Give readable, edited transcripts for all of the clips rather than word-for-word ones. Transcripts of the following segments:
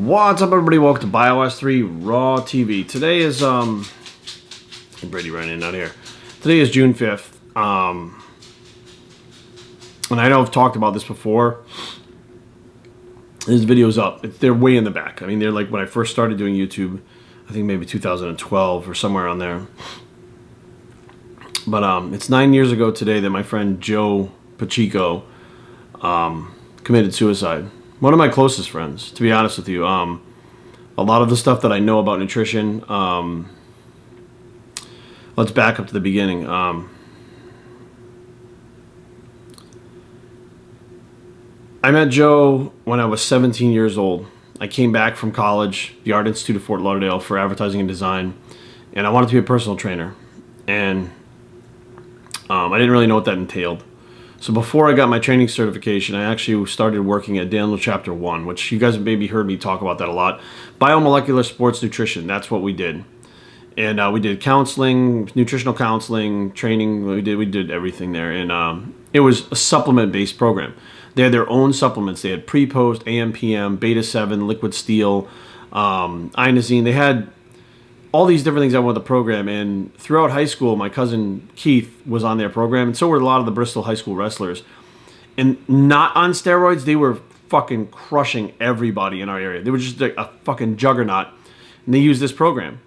What's up, everybody? Welcome to BioS 3 Raw TV. Today is Brady running in out here. Today is June 5th. And I know I've talked about this before. This video's up. They're way in the back. I mean, they're like when I first started doing YouTube. I think maybe 2012 or somewhere on there. But it's 9 years ago today that my friend Joe Pacheco committed suicide. One of my closest friends, to be honest with you. A lot of the stuff that I know about nutrition, let's back up to the beginning. I met Joe when I was 17 years old. I came back from college, the Art Institute of Fort Lauderdale, for advertising and design, and I wanted to be a personal trainer. And I didn't really know what that entailed. So before I got my training certification, I actually started working at Daniel Chapter 1, which you guys maybe heard me talk about that a lot. Biomolecular sports nutrition, that's what we did. And we did counseling, nutritional counseling, training, we did everything there. And it was a supplement-based program. They had their own supplements. They had pre-post, AM, PM, beta-7, liquid steel, inosine. They had all these different things that were the program. And throughout high school, my cousin Keith was on their program, and so were a lot of the Bristol high school wrestlers. And not on steroids, they were fucking crushing everybody in our area. They were just like a fucking juggernaut, and they used this program.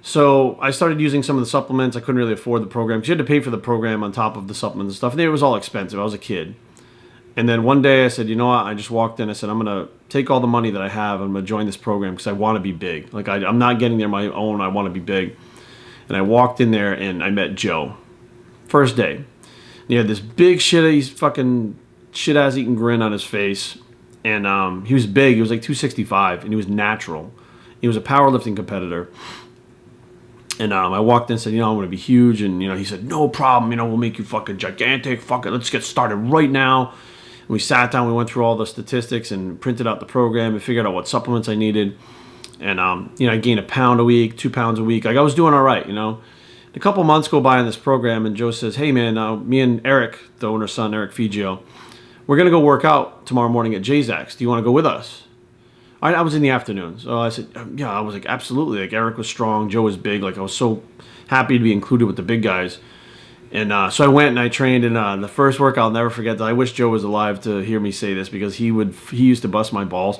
So I started using some of the supplements. I couldn't really afford the program because you had to pay for the program on top of the supplements and stuff. And it was all expensive. I was a kid. And then one day I said, you know what? I just walked in. I said, I'm going to take all the money that I have. I'm going to join this program because I want to be big. Like, I'm not getting there on my own. I want to be big. And I walked in there and I met Joe. First day. And he had this big fucking shit-ass eating grin on his face. And he was big. He was like 265. And he was natural. He was a powerlifting competitor. And I walked in and said, I'm going to be huge. And, he said, no problem. We'll make you fucking gigantic. Fuck it. Let's get started right now. And we sat down. We went through all the statistics and printed out the program and figured out what supplements I needed. And, I gained a pound a week, 2 pounds a week. Like, I was doing all right, A couple months go by in this program. And Joe says, hey, man, me and Eric, the owner's son, Eric Figio, we're going to go work out tomorrow morning at JZack's. Do you want to go with us? I was in the afternoon, so I said, yeah, I was like, absolutely. Like, Eric was strong, Joe was big. Like, I was so happy to be included with the big guys. And so I went and I trained, and the first work I'll never forget. I wish Joe was alive to hear me say this because he used to bust my balls.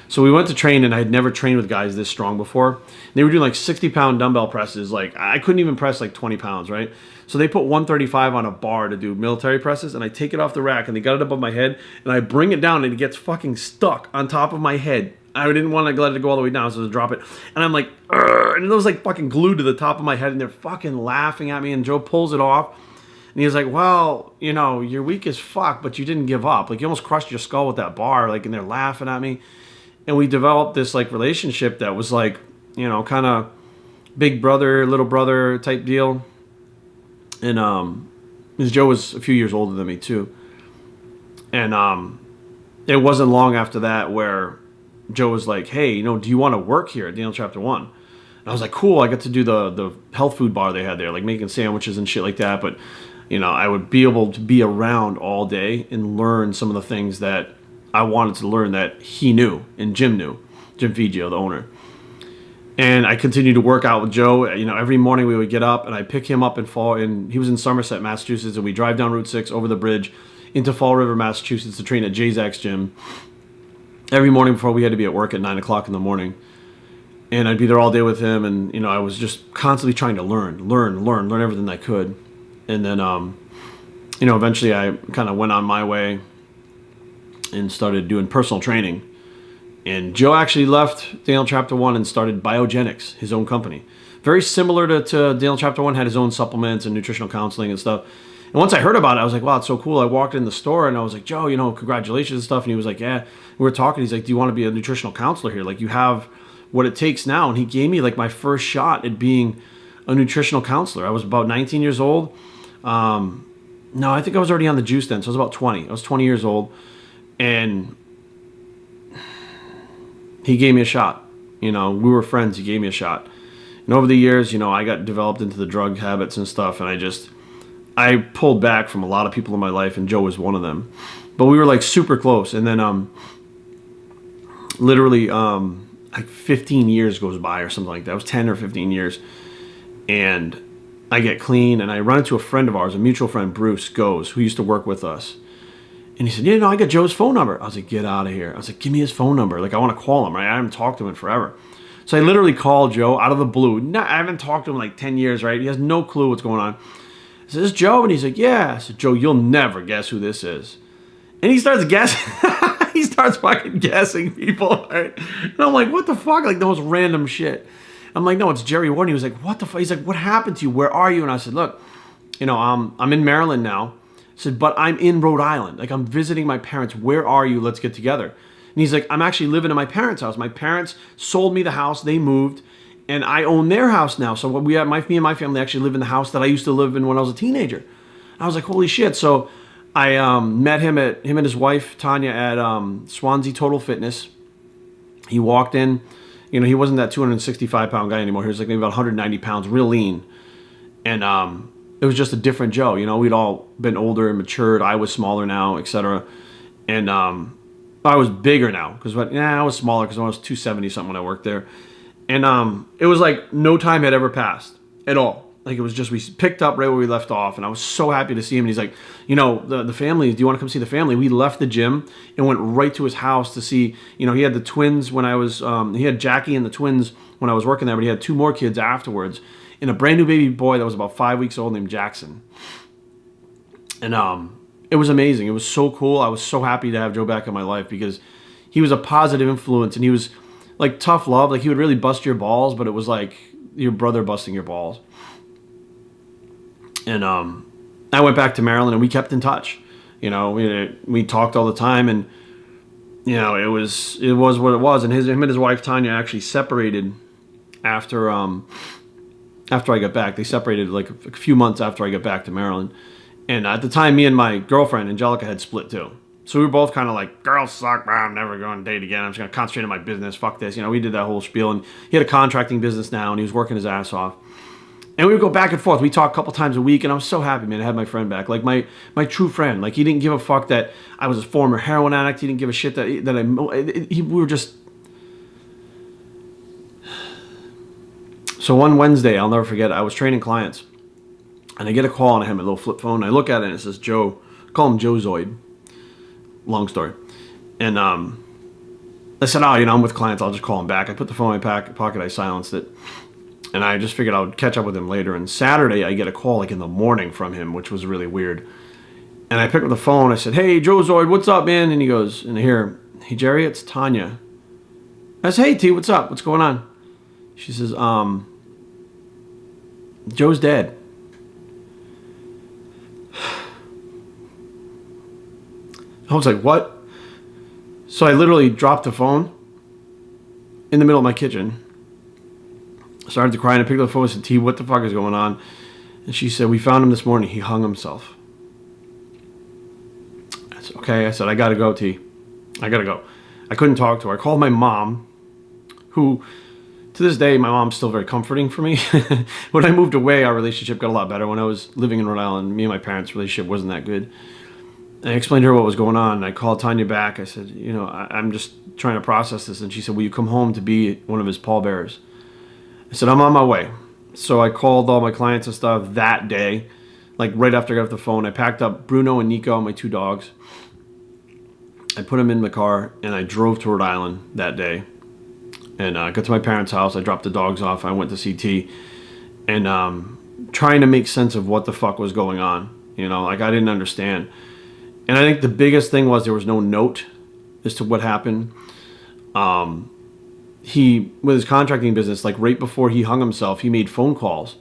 So we went to train, and I had never trained with guys this strong before. They were doing like 60-pound dumbbell presses. Like, I couldn't even press like 20 pounds, right? So they put 135 on a bar to do military presses, and I take it off the rack, and they got it above my head, and I bring it down, and it gets fucking stuck on top of my head. I didn't want to let it go all the way down, so I drop it. And I'm like, "Urgh," and it was like fucking glued to the top of my head, and they're fucking laughing at me, and Joe pulls it off. And he was like, well, you're weak as fuck, but you didn't give up. Like, you almost crushed your skull with that bar, like, and they're laughing at me. And we developed this, like, relationship that was, like, kind of big brother, little brother type deal. And because Joe was a few years older than me, too. And it wasn't long after that where Joe was like, hey, do you want to work here at Daniel Chapter 1? And I was like, cool, I got to do the health food bar they had there, like making sandwiches and shit like that. But, I would be able to be around all day and learn some of the things that I wanted to learn that he knew and Jim knew. Jim Figio, the owner. And I continued to work out with Joe. Every morning we would get up and I'd pick him up and he was in Somerset, Massachusetts, and we drive down Route 6 over the bridge into Fall River, Massachusetts to train at JZack's gym. Every morning before we had to be at work at 9 o'clock in the morning. And I'd be there all day with him, and, I was just constantly trying to learn everything I could. And then, eventually I kind of went on my way and started doing personal training. And Joe actually left Daniel Chapter 1 and started Biogenics, his own company. Very similar to Daniel Chapter 1, had his own supplements and nutritional counseling and stuff. And once I heard about it, I was like, wow, it's so cool. I walked in the store and I was like, Joe, congratulations and stuff. And he was like, yeah. We were talking. He's like, do you want to be a nutritional counselor here? Like, you have what it takes now. And he gave me like my first shot at being a nutritional counselor. I was about 19 years old. No, I think I was already on the juice then. So I was about 20. I was 20 years old. And he gave me a shot. We were friends. He gave me a shot. And over the years, I got developed into the drug habits and stuff. And I pulled back from a lot of people in my life, and Joe was one of them. But we were like super close. And then literally, like 15 years goes by or something like that. It was 10 or 15 years. And I get clean and I run into a friend of ours, a mutual friend, Bruce Goes, who used to work with us. And he said, I got Joe's phone number. I was like, get out of here. I was like, give me his phone number. Like, I want to call him. Right? I haven't talked to him in forever. So I literally called Joe out of the blue. I haven't talked to him in like 10 years, right? He has no clue what's going on. I said, is this Joe? And he's like, yeah. I said, Joe, you'll never guess who this is. And he starts guessing. He starts fucking guessing people, right? And I'm like, what the fuck? Like, the most random shit. I'm like, no, it's Jerry Warden. He was like, what the fuck? He's like, what happened to you? Where are you? And I said, look, I'm in Maryland now. I said, but I'm in Rhode Island. Like, I'm visiting my parents. Where are you? Let's get together. And he's like, I'm actually living in my parents' house. My parents sold me the house. They moved. And I own their house now. So me and my family actually live in the house that I used to live in when I was a teenager. I was like, holy shit. So I met him and his wife, Tanya, at Swansea Total Fitness. He walked in. He wasn't that 265-pound guy anymore. He was like maybe about 190 pounds, real lean. And it was just a different Joe. We'd all been older and matured. I was smaller now, etc. And I was bigger now because I was smaller because I was 270 something when I worked there. And it was like no time had ever passed at all. Like, it was just, we picked up right where we left off, and I was so happy to see him. And he's like, the family, do you want to come see the family? We left the gym and went right to his house to see, he had the twins when I was, he had Jackie and the twins when I was working there, but he had 2 more kids afterwards, and a brand new baby boy that was about 5 weeks old named Jackson. And it was amazing. It was so cool. I was so happy to have Joe back in my life because he was a positive influence, and he was like tough love. Like, he would really bust your balls, but it was like your brother busting your balls. And I went back to Maryland and we kept in touch. We talked all the time, and it was what it was. And him and his wife Tanya actually separated after I got back. They separated like a few months after I got back to Maryland. And at the time, me and my girlfriend Angelica had split too. So we were both kind of like, girls suck, bro. I'm never going to date again. I'm just going to concentrate on my business. Fuck this. We did that whole spiel. And he had a contracting business now, and he was working his ass off. And we would go back and forth. We talked a couple times a week, and I was so happy, man. I had my friend back, like my true friend. Like, he didn't give a fuck that I was a former heroin addict. He didn't give a shit we were just. So one Wednesday, I'll never forget, I was training clients, and I get a call, and I have my little flip phone. And I look at it, and it says Joe. I call him Joe Zoid. Long story. And I said, I'm with clients. I'll just call him back. I put the phone in my pocket. I silenced it. And I just figured I would catch up with him later. And Saturday, I get a call like in the morning from him, which was really weird. And I picked up the phone. I said, hey, Joe Zoid, what's up, man? And he goes, and I hear, hey, Jerry, it's Tanya. I said, hey, T, what's up? What's going on? She says, Joe's dead. I was like, what? So I literally dropped the phone in the middle of my kitchen. Started to cry, and I picked up the phone and said, T, what the fuck is going on? And she said, we found him this morning. He hung himself. I said, okay. I said, I got to go, T. I got to go. I couldn't talk to her. I called my mom, who, to this day, my mom's still very comforting for me. When I moved away, our relationship got a lot better. When I was living in Rhode Island, me and my parents' relationship wasn't that good. And I explained to her what was going on. And I called Tanya back. I said, I'm just trying to process this. And she said, will you come home to be one of his pallbearers? I said, I'm on my way. So I called all my clients and stuff that day, like right after I got off the phone. I packed up Bruno and Nico, my 2 dogs. I put them in my car, and I drove to Rhode Island that day. And I got to my parents' house. I dropped the dogs off. I went to CT. And trying to make sense of what the fuck was going on. Like, I didn't understand. And I think the biggest thing was there was no note as to what happened. He, with his contracting business, like right before he hung himself, he made phone calls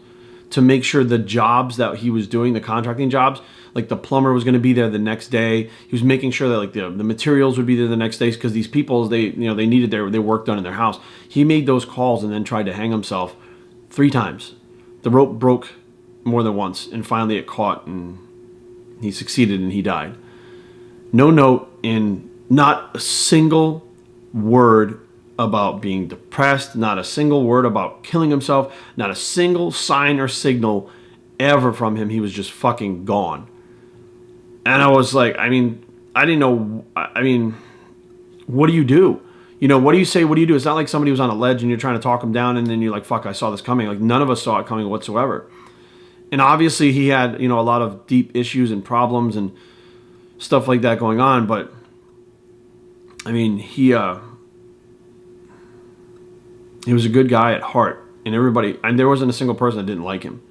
to make sure the jobs that he was doing, the contracting jobs, like the plumber was going to be there the next day. He was making sure that like the materials would be there the next day because these people, they needed their work done in their house. He made those calls and then tried to hang himself 3 times. The rope broke more than once, and finally it caught, and he succeeded, and he died. No note, in not a single word about being depressed, not a single word about killing himself, not a single sign or signal ever from him. He was just fucking gone. And I was like, I didn't know, what do you do? You know, what do you say? What do you do? It's not like somebody was on a ledge and you're trying to talk him down and then you're like, fuck, I saw this coming. Like, none of us saw it coming whatsoever. And obviously he had, you know, a lot of deep issues and problems and stuff like that going on. But, I mean, he was a good guy at heart. And everybody, and there wasn't a single person that didn't like him.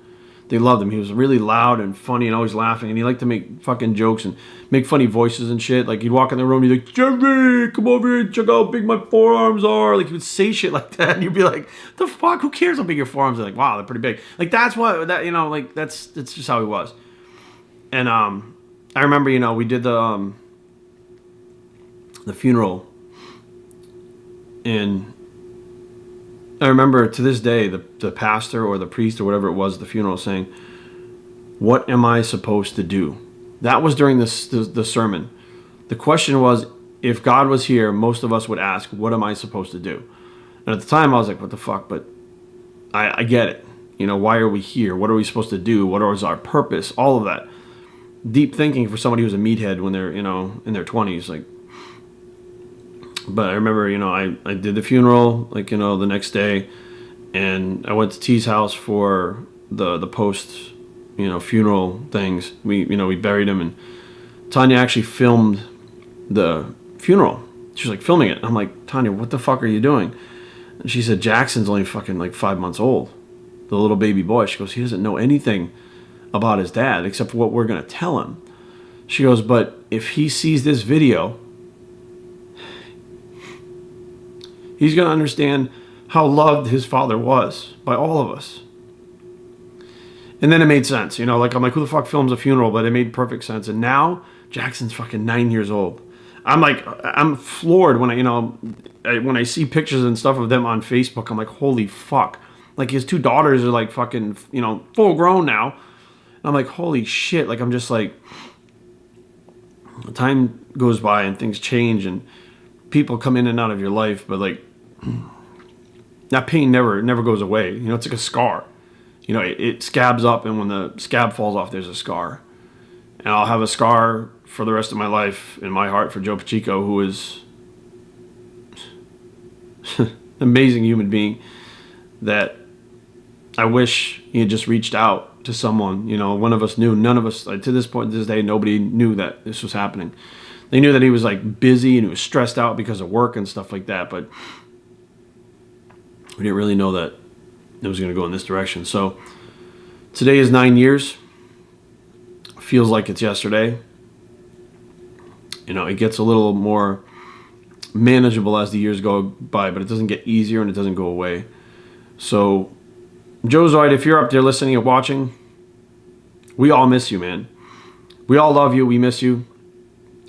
They loved him. He was really loud and funny and always laughing. And he liked to make fucking jokes and make funny voices and shit. Like, he'd walk in the room and he'd be like, Jerry, come over here and check out how big my forearms are. Like, he would say shit like that. And you'd be like, the fuck? Who cares how big your forearms are? Like, wow, they're pretty big. Like, that's what, that, you know, like, that's just how he was. And I remember, you know, we did the funeral. And I remember to this day, the pastor or the priest or whatever it was at the funeral saying, what am I supposed to do? That was during the sermon. The question was, if God was here, most of us would ask, what am I supposed to do? And at the time, I was like, what the fuck? But I get it. You know, why are we here? What are we supposed to do? What is our purpose? All of that. Deep thinking for somebody who's a meathead when they're, you know, in their 20s. Like, but I remember, you know, I did the funeral, like, you know, the next day, and I went to T's house for the post, you know, funeral things. We buried him, and Tanya actually filmed the funeral. She was like filming it. I'm like, Tanya, what the fuck are you doing? And she said, Jackson's only fucking like 5 months old, the little baby boy. She goes, he doesn't know anything about his dad except for what we're gonna tell him. She goes, but if he sees this video, he's going to understand how loved his father was by all of us. And then it made sense. You know, like, I'm like, who the fuck films a funeral? But it made perfect sense. And now Jackson's fucking 9 years old. I'm like, I'm floored when when I see pictures and stuff of them on Facebook. I'm like, holy fuck. Like, his 2 daughters are like fucking, you know, full grown now. And I'm like, holy shit. Like, I'm just like, time goes by and things change and people come in and out of your life, but like, that pain never goes away. You know, it's like a scar. You know, it scabs up, and when the scab falls off, there's a scar. And I'll have a scar for the rest of my life in my heart for Joe Pacheco, who is an amazing human being that I wish he had just reached out to someone. You know, one of us knew. None of us, like, to this point, this day, nobody knew that this was happening. They knew that he was like busy and he was stressed out because of work and stuff like that, but we didn't really know that it was going to go in this direction. So today is 9 years. Feels like it's yesterday. You know, it gets a little more manageable as the years go by, but it doesn't get easier and it doesn't go away. So, Joe Zoid, if you're up there listening and watching, we all miss you, man. We all love you. We miss you.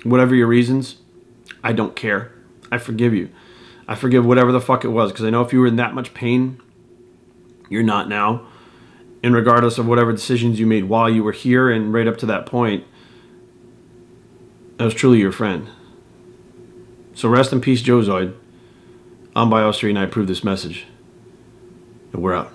Whatever your reasons, I don't care. I forgive you. I forgive whatever the fuck it was, because I know if you were in that much pain, you're not now. And regardless of whatever decisions you made while you were here and right up to that point, I was truly your friend. So rest in peace, Joe Zoid. I'm Bio Street, and I approve this message. And we're out.